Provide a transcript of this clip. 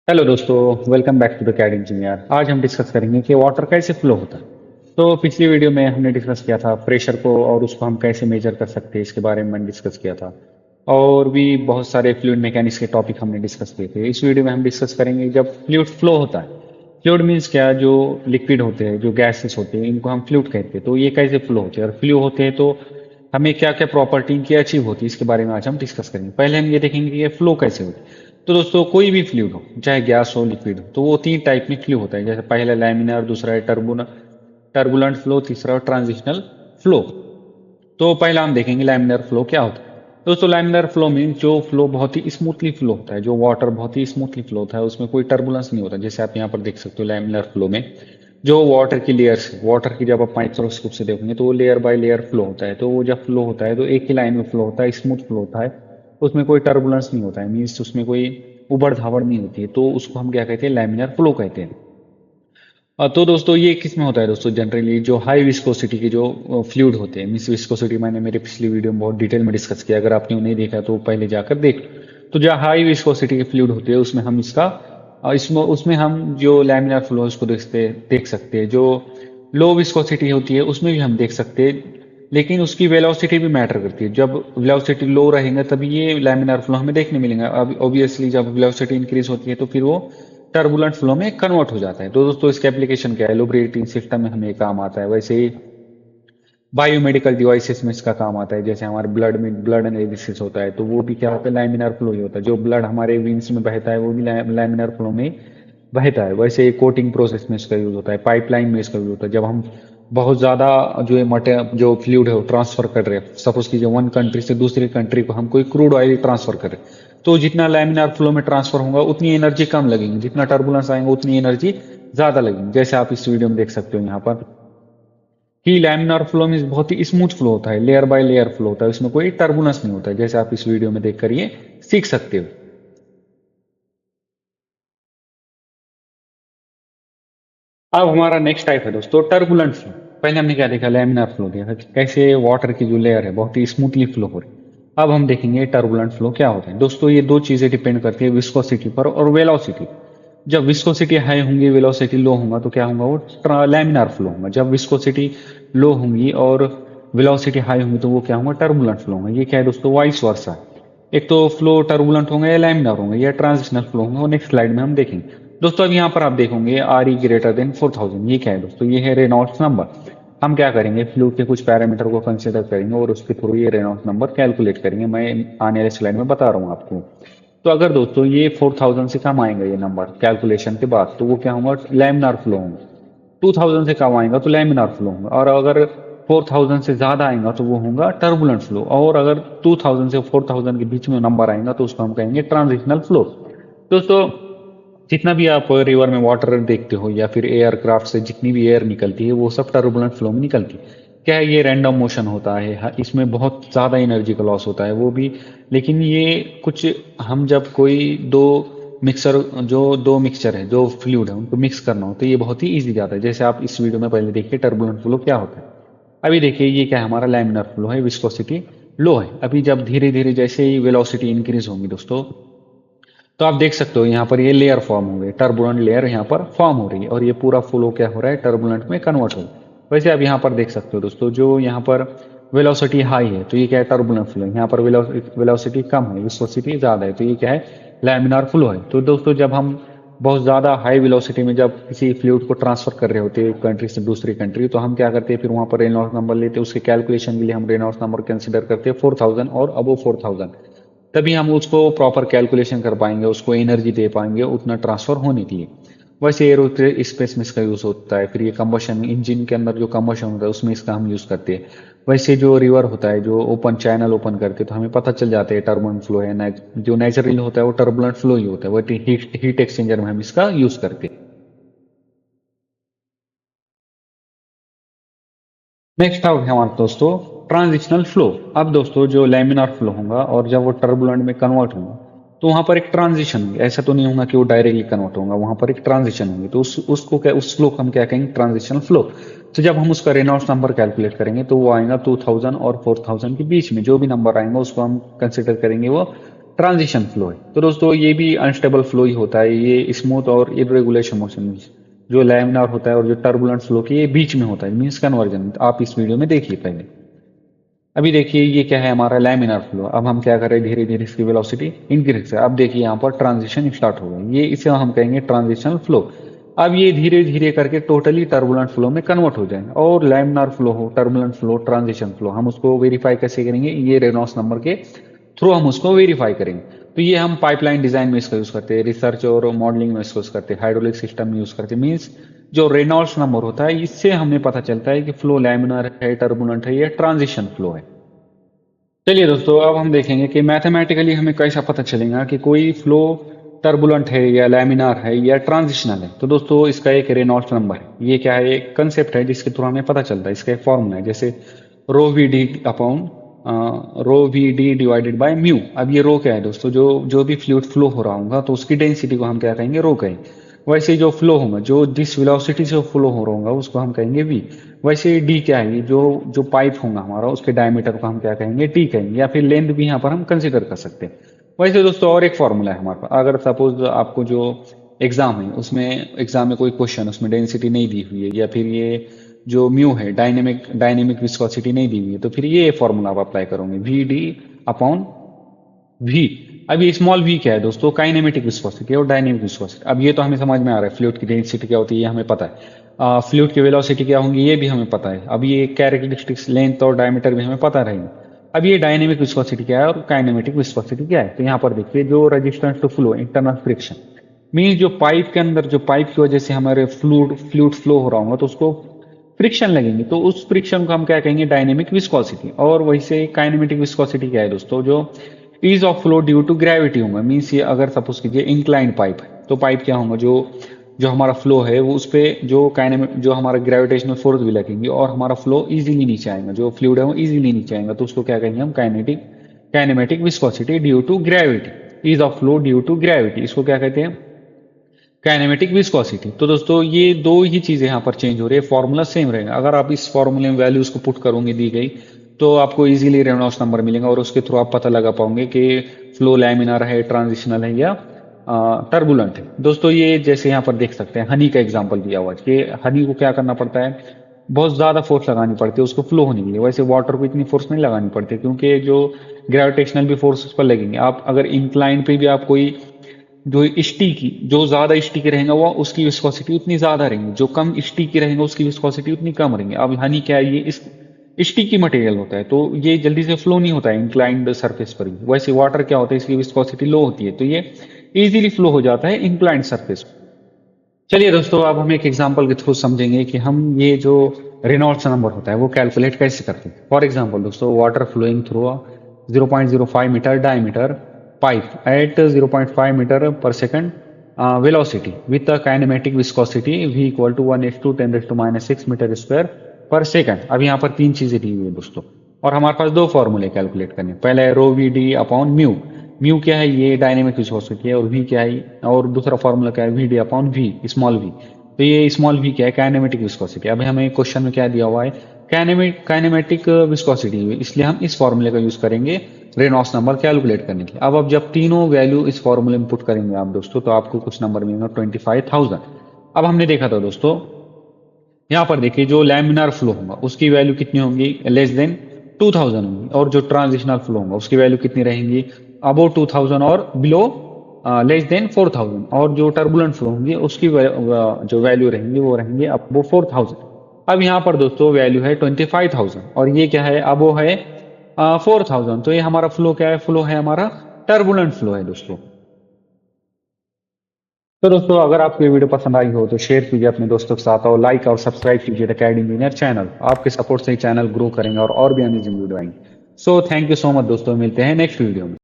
Hello दोस्तों, welcome back to the CAD engineer. आज हम डिस्कस करेंगे कि वाटर कैसे फ्लो होता है। तो पिछली वीडियो में हमने डिस्कस किया था प्रेशर को और उसको हम कैसे मेजर कर सकते हैं, इसके बारे में डिस्कस किया था। और भी बहुत सारे फ्लूइड मैकेनिक्स के टॉपिक हमने डिस्कस किए थे। इस वीडियो में हम डिस्कस करेंगे जब फ्लूइड फ्लो होता है। फ्लूइड मीन्स क्या, जो लिक्विड होते हैं, जो गैसेस होते हैं, इनको हम फ्लूइड कहते हैं। तो ये कैसे फ्लो होते हैं और फ्लो होते हैं तो हमें क्या क्या प्रॉपर्टी इनकी अचीव होती है, इसके बारे में आज हम डिस्कस करेंगे। पहले हम ये देखेंगे कि ये फ्लो कैसे होती है। तो दोस्तों, कोई भी फ्लूइड हो, चाहे गैस हो लिक्विड हो, तो वो तीन टाइप में फ्लो होता है। जैसे पहला लैमिनार, दूसरा है टर्बुलेंट फ्लो, तीसरा ट्रांजिशनल फ्लो। तो पहला हम देखेंगे लैमिनार फ्लो क्या होता है। दोस्तों, लैमिनार फ्लो मीन जो फ्लो बहुत ही स्मूथली फ्लो होता है, जो वाटर बहुत ही स्मूथली फ्लो होता है, उसमें कोई टर्बुलेंस नहीं होता। जैसे आप यहाँ पर देख सकते हो लैमिनार फ्लो में जो वाटर की लेयर्स, वाटर की जब आप माइक्रोस्कोप से देखोगे तो वो लेयर बाय लेयर फ्लो होता है। तो वो जब फ्लो होता है तो एक ही लाइन में फ्लो होता है, स्मूथ फ्लो होता है, उसमें कोई टर्बुलेंस नहीं होता है, मीन्स उसमें कोई उबड़ धावड़ नहीं होती है। तो उसको हम क्या कहते हैं, लैमिनार फ्लो कहते हैं। तो दोस्तों, ये किस में होता है दोस्तों, जनरली जो हाई विस्कोसिटी के जो फ्लूइड होते हैं, मीन्स विस्कोसिटी मैंने मेरे पिछली वीडियो में बहुत डिटेल में डिस्कस किया। अगर आपने उन्हें देखा तो पहले जाकर देख लो। तो जो हाई विस्कोसिटी के फ्लूइड होते हैं उसमें हम इसका इसमें उसमें हम जो लैमिनार फ्लो है उसको देख सकते हैं। जो लो विस्कोसिटी होती है उसमें भी हम देख सकते हैं, लेकिन उसकी वेलोसिटी भी मैटर करती है। जब वेलोसिटी लो रहेगा तभी ये लैमिनार फ्लो हमें देखने मिलेगा। अब ऑब्वियसली जब वेलोसिटी इंक्रीज होती है तो फिर वो टर्बुलेंट फ्लो में कन्वर्ट हो जाता है। तो दोस्तों, इसका एप्लीकेशन क्या है, लुब्रिकेटिंग सिस्टम में हमें काम आता है। वैसे ही बायोमेडिकल डिवाइसेस में इसका काम आता है। जैसे हमारे ब्लड में ब्लड एनालिसिस होता है तो वो भी क्या होता है, लैमिनार फ्लो ही होता है। जो ब्लड हमारे वेन्स में बहता है वो भी लैमिनार फ्लो में बहता है। वैसे कोटिंग प्रोसेस में इसका यूज होता है, पाइपलाइन में इसका यूज होता है। जब हम बहुत ज्यादा जो ये मटे जो फ्लूइड है वो ट्रांसफर कर रहे हैं, सपोज कीजिए वन कंट्री से दूसरी कंट्री को हम कोई क्रूड ऑयल ट्रांसफर कर रहे हैं, तो जितना लैमिनार फ्लो में ट्रांसफर होगा उतनी एनर्जी कम लगेगी, जितना टर्बुलेंस आएंगे उतनी एनर्जी ज्यादा लगेगी। जैसे आप इस वीडियो में देख सकते हो यहाँ पर कि लैमिनार फ्लो में बहुत ही स्मूथ फ्लो होता है, लेयर बाय लेयर फ्लो होता है, उसमें कोई टर्बुलेंस नहीं होता है। जैसे आप इस वीडियो में देखकर ये सीख सकते हो। अब हमारा नेक्स्ट टाइप है दोस्तों, टर्बुलेंट फ्लो। पहले हमने क्या देखा, लैमिनार फ्लो देखा कि कैसे वाटर की जो लेयर है बहुत ही स्मूथली फ्लो हो रही है। अब हम देखेंगे टर्बुलेंट फ्लो क्या होता है। दोस्तों, ये दो चीजें डिपेंड करती है, विस्कोसिटी पर और वेलोसिटी। जब विस्कोसिटी हाई होंगी, वेलोसिटी लो होगा तो क्या होगा, वो लैमिनार फ्लो होगा। जब विस्कोसिटी लो होंगी और वेलोसिटी हाई होंगी तो वो क्या होगा, टर्बुलेंट फ्लो होगा। ये क्या है दोस्तों, वाइस वर्सा। एक तो फ्लो टर्बुलेंट होंगे या लैमिनार होंगे या ट्रांजिशनल फ्लो होंगे, वो नेक्स्ट स्लाइड में हम देखेंगे। दोस्तों, अब यहाँ पर आप देखोगे आर ई ग्रेटर देन 4000। ये क्या है दोस्तों, ये है रेनॉल्ड्स नंबर। हम क्या करेंगे, फ्लूइड के कुछ पैरामीटर को कंसिडर करेंगे और उसके थ्रू ये रेनॉल्ड्स नंबर कैलकुलेट करेंगे। मैं आने वाले स्लाइड में बता रहा हूँ आपको। तो अगर दोस्तों ये 4000 से कम आएगा ये नंबर कैलकुलेशन के बाद, तो वो क्या होगा, लैमिनार फ्लो होगा। 2000 से कम आएगा तो लैमिनार फ्लो होगा, और अगर 4000 से ज्यादा आएगा तो वो होगा टर्बुलेंट फ्लो। और अगर 2000 से 4000 के बीच में नंबर आएगा तो उसको हम कहेंगे ट्रांजिशनल फ्लो। दोस्तों, जितना भी आप रिवर में वाटर देखते हो या फिर एयरक्राफ्ट से जितनी भी एयर निकलती है वो सब टर्बुलेंट फ्लो में निकलती है। क्या है, ये रैंडम मोशन होता है, इसमें बहुत ज़्यादा एनर्जी का लॉस होता है वो भी। लेकिन ये कुछ, हम जब कोई दो मिक्सचर है, दो फ्लूइड है, उनको मिक्स करना हो तो ये बहुत ही ईजी जाता है। जैसे आप इस वीडियो में पहले देखिए टर्बुलेंट फ्लो क्या होता है। अभी देखिए ये क्या है, हमारा लैमिनार फ्लो है, विस्कोसिटी लो है। अभी जब धीरे धीरे जैसे ही वेलोसिटी इंक्रीज होगी दोस्तों, तो आप देख सकते हो यहाँ पर ये लेयर फॉर्म हो गई, टर्बुलेंट लेयर यहाँ पर फॉर्म हो रही है, और ये पूरा फ्लो क्या हो रहा है, टर्बुलेंट में कन्वर्ट हो रहा है। वैसे आप यहाँ पर देख सकते हो दोस्तों, जो यहाँ पर वेलोसिटी हाई है तो ये क्या है, टर्बुलेंट फ्लो है। यहाँ पर वेलोसिटी कम है, विस्कोसिटी ज्यादा है, तो ये क्या है, लैमिनार फ्लो है। तो दोस्तों, जब हम बहुत ज्यादा हाई वेलोसिटी में जब किसी फ्लूइड को ट्रांसफर कर रहे होते हैं एक कंट्री से दूसरी कंट्री, तो हम क्या करते हैं, फिर वहां पर रेनॉल्ड्स नंबर लेते हैं। उसके कैलकुलेशन के लिए हम रेनॉल्ड्स नंबर कंसिडर करते हैं 4000 और अबो 4000। तभी हम उसको प्रॉपर कैलकुलेशन कर पाएंगे, उसको एनर्जी दे पाएंगे उतना ट्रांसफर होने के लिए। वैसे एरोस्पेस में इसका यूज होता है। फिर ये कंबशन इंजन के अंदर जो कंबशन होता है उसमें इसका हम यूज करते हैं। वैसे जो रिवर होता है, जो ओपन चैनल ओपन करके तो हमें पता चल जाता है टर्बुलेंट फ्लो है। जो नेचुरली होता है वो टर्बुलेंट फ्लो ही होता है। वही हीट एक्सचेंजर में हम इसका यूज करते हैं। नेक्स्ट आउट है हमारे दोस्तों, ट्रांजिशनल फ्लो। अब दोस्तों, जो लैमिनार फ्लो होगा और जब वो टर्बुलेंट में कन्वर्ट होगा तो वहां पर एक ट्रांजिशन होगी। ऐसा तो नहीं होगा कि वो डायरेक्टली कन्वर्ट होगा, वहां पर एक ट्रांजिशन होगी। तो उस फ्लो को हम क्या कहेंगे, ट्रांजिशनल फ्लो। तो जब हम उसका रेनॉल्ड्स नंबर कैलकुलेट करेंगे तो वो आएगा 2000 और 4000 के बीच में। जो भी नंबर आएगा उसको हम कंसिडर करेंगे वो ट्रांजिशन फ्लो है। तो दोस्तों ये भी अनस्टेबल फ्लो ही होता है, ये स्मूथ और इरेगुलर मोशन जो लैमिनार होता है और जो टर्बुलेंट फ्लो के ये बीच में होता है, मीन्स कन्वर्जन। आप इस वीडियो में देखिए पहले। अभी देखिए ये क्या है, हमारा लैमिनार फ्लो। अब हम क्या कर रहे हैं, धीरे धीरे इसकी वेलोसिटी इंक्रीज है। अब देखिए यहाँ पर ट्रांजिशन स्टार्ट हो गया, ये इसे हम कहेंगे ट्रांजिशनल फ्लो। अब ये धीरे धीरे करके टोटली टर्बुलेंट फ्लो में कन्वर्ट हो जाएंगे और लैमिनार फ्लो हो, टर्बुलेंट फ्लो, ट्रांजिशन फ्लो, हम उसको वेरीफाई कैसे करेंगे, ये रेनॉल्ड्स नंबर के थ्रू हम उसको वेरीफाई करेंगे। तो ये हम पाइपलाइन डिजाइन में इसका यूज करते हैं, रिसर्च और मॉडलिंग में इसको यूज करते हैं, हाइड्रोलिक सिस्टम में यूज करते हैं। मीन्स जो रेनॉल्ड्स नंबर होता है इससे हमें पता चलता है कि फ्लो लैमिनार है, टर्बुलेंट है या ट्रांजिशन फ्लो है। चलिए दोस्तों, अब हम देखेंगे कि मैथमेटिकली हमें कैसा पता चलेगा कि कोई फ्लो टर्बुलेंट है या लैमिनार है या ट्रांजिशनल है। तो दोस्तों इसका एक रेनॉल्ड्स नंबर है, ये क्या है, एक कंसेप्ट है जिसके थ्रू हमें पता चलता है। इसका एक फॉर्मूला है, जैसे rho V D upon rho V D divided by mu. अब ये रो क्या है दोस्तों, जो जो भी फ्लूइड फ्लो हो रहा होगा तो उसकी डेंसिटी को हम क्या कहेंगे, रो कहेंगे। वैसे जो फ्लो होगा, जो जिस वेलोसिटी से फ्लो हो रहा होगा उसको हम कहेंगे वी। वैसे डी क्या है, जो जो पाइप होगा हमारा उसके डायमीटर को हम क्या कहेंगे, टी कहेंगे, या फिर लेंथ भी यहाँ पर हम कंसिडर कर सकते हैं। वैसे दोस्तों और एक फॉर्मूला है हमारे पास। अगर सपोज आपको जो एग्जाम है उसमें एग्जाम में कोई क्वेश्चन उसमें डेंसिटी नहीं दी हुई है, या फिर ये जो म्यू है डायनेमिक विस्कोसिटी नहीं दी हुई है, तो फिर ये फॉर्मूला आप अप्लाई करोगे, वी डी अपॉन वी। अब ये स्मॉल वी क्या है दोस्तों, काइनेमेटिक विस्कोसिटी और डायनेमिक विस्कोसिटी। अब ये तो हमें समझ में आ रहा है, फ्लूइड की डेंसिटी क्या होती है ये हमें पता है, फ्लूइड की वेलोसिटी क्या होंगी ये भी हमें पता है। अब ये कैरेक्टरिस्टिक्स लेंथ और डायमीटर भी हमें पता रहेंगे। अब ये डायनेमिक विस्कोसिटी क्या है और काइनेमेटिक विस्कोसिटी क्या है। तो यहाँ पर देखिए, जो resistance to flow, internal friction, mean जो पाइप के अंदर, जो पाइप की वजह से हमारे फ्लूइड फ्लो हो रहा होगा तो उसको फ्रिक्शन लगेंगे, तो उस फ्रिक्शन को हम क्या कहेंगे, डायनेमिक विस्कोसिटी। और वैसे काइनेमेटिक विस्कोसिटी क्या है दोस्तों, जो ease of flow due to gravity होगा। मीन्स ये अगर सपोज कीजिए इंक्लाइंड पाइप है तो पाइप क्या होगा, जो जो हमारा फ्लो है वो उस पर जो हमारा ग्रेविटेशनल फोर्स भी लगेंगे और हमारा फ्लो इजीली नीचे आएगा, जो फ्लूइड है वो इजीली नीचे आएगा, तो उसको क्या कहेंगे हम, kinematic viscosity due to gravity, ease of flow due to gravity, इसको क्या कहते हैं, काइनेमेटिक विस्कोसिटी। तो दोस्तों ये दो ही चीजें यहाँ पर चेंज हो रही है, फॉर्मूला सेम रहेगा। अगर आप इस फॉर्मूले में वैल्यूज को पुट करोगे दी गई, तो आपको इजीली रेनॉल्ड्स नंबर मिलेगा और उसके थ्रू आप पता लगा पाओगे कि फ्लो लैमिनार है, ट्रांजिशनल है या टर्बुलेंट है। दोस्तों ये जैसे यहाँ पर देख सकते हैं, हनी का एग्जाम्पल दिया हुआ है कि हनी को क्या करना पड़ता है, बहुत ज्यादा फोर्स लगानी पड़ती है उसको फ्लो होने के लिए। वैसे वाटर को इतनी फोर्स नहीं लगानी पड़ती, क्योंकि जो ग्रेविटेशनल भी फोर्स उस पर लगेंगे। आप अगर इंक्लाइन पे भी आप कोई जो स्टिकी, जो ज्यादा स्टिकी रहेगा वो उसकी विस्कोसिटी उतनी ज्यादा रहेगी, जो कम स्टिकी रहेगा उसकी विस्कोसिटी उतनी कम रहेगी। अब हनी क्या है, ये इस स्टिकी मटेरियल होता है, तो ये जल्दी से फ्लो नहीं होता है इंक्लाइंड सरफेस पर भी। वैसे वाटर क्या होता है, इसकी विस्कोसिटी लो होती है, तो ये इजीली फ्लो हो जाता है इंक्लाइंड सरफेस। चलिए दोस्तों, अब हम एक एग्जांपल के थ्रू समझेंगे कि हम ये जो रेनॉल्ड्स नंबर होता है वो कैलकुलेट कैसे करते हैं। फॉर एग्जांपल दोस्तों, water flowing through 0.05 metre diameter pipe at 0.5 meter per second velocity with a kinematic viscosity v equal to 1:10⁻⁶ metre square per second. अब यहाँ पर तीन चीजें दी हुई है दोस्तों, और हमारे पास दो फॉर्मूले कैलकुलेट करने। पहला है rho V D upon mu. Mu क्या है, ये डायनेमिक विस्कोसिटी है, और वी क्या है, और दूसरा फॉर्मूला क्या है, V D upon V, small V. तो ये स्मॉल वी क्या है, काइनेमेटिक विस्कोसिटी। अभी हमें क्वेश्चन में क्या दिया हुआ है, काइनेमेटिक विस्कोसिटी, इसलिए हम इस फॉर्मूले का यूज करेंगे रेनॉल्ड्स नंबर कैलकुलेट करने के लिए। अब जब तीनों वैल्यू इस फॉर्मूले में पुट करेंगे आप दोस्तों, तो आपको कुछ नंबर मिलेगा 25,000। अब हमने देखा था दोस्तों, यहाँ पर देखिए जो लैमिनार फ्लो होगा उसकी वैल्यू कितनी होंगी, लेस देन 2000 होंगी, और जो ट्रांजिशनल फ्लो होगा उसकी वैल्यू कितनी रहेंगी, अबो 2000 और बिलो लेस देन 4000। और जो टर्बुलेंट फ्लो होंगी उसकी जो वैल्यू रहेंगी वो रहेंगी अबो 4000। अब यहाँ पर दोस्तों वैल्यू है 25,000 और ये क्या है, अबो है 4000। तो ये हमारा फ्लो क्या है, फ्लो है हमारा टर्बुलेंट फ्लो है दोस्तों। तो दोस्तों अगर आपको ये वीडियो पसंद आई हो तो शेयर कीजिए अपने दोस्तों के साथ, और लाइक और सब्सक्राइब कीजिए द कैड इंजीनियर चैनल। आपके सपोर्ट से ही चैनल ग्रो करेंगे और भी अमेजिंग वीडियो आएंगे। So thank you so much दोस्तों, मिलते हैं नेक्स्ट वीडियो में।